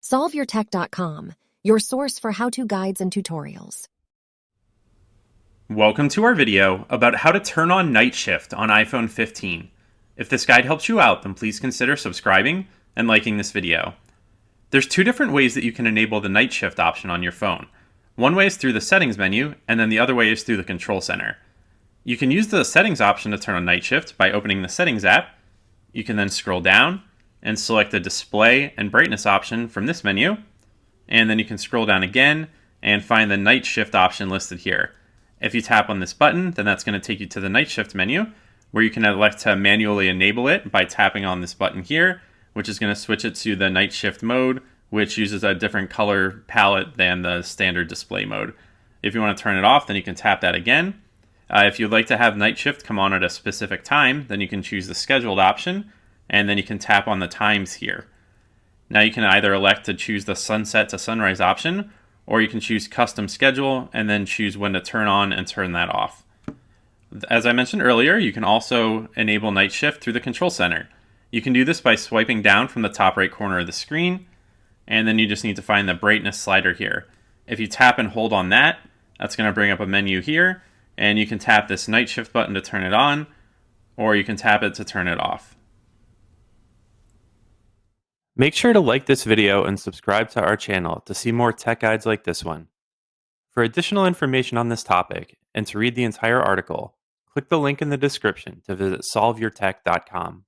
SolveYourTech.com, your source for how-to guides and tutorials. Welcome to our video about how to turn on night shift on iPhone 15. If this guide helps you out, then please consider subscribing and liking this video. There's two different ways that you can enable the night shift option on your phone. One way is through the settings menu, and then the other way is through the control center. You can use the settings option to turn on night shift by opening the settings app. You can then scroll down and select the display and brightness option from this menu. And then you can scroll down again and find the night shift option listed here. If you tap on this button, then that's going to take you to the night shift menu, where you can elect to manually enable it by tapping on this button here, which is going to switch it to the night shift mode, which uses a different color palette than the standard display mode. If you want to turn it off, then you can tap that again. If you'd like to have night shift come on at a specific time, then you can choose the scheduled option, and then you can tap on the times here. Now you can either elect to choose the sunset to sunrise option, or you can choose custom schedule and then choose when to turn on and turn that off. As I mentioned earlier, you can also enable night shift through the control center. You can do this by swiping down from the top right corner of the screen, and then you just need to find the brightness slider here. If you tap and hold on that, that's going to bring up a menu here, and you can tap this night shift button to turn it on, or you can tap it to turn it off. Make sure to like this video and subscribe to our channel to see more tech guides like this one. For additional information on this topic and to read the entire article, click the link in the description to visit solveyourtech.com.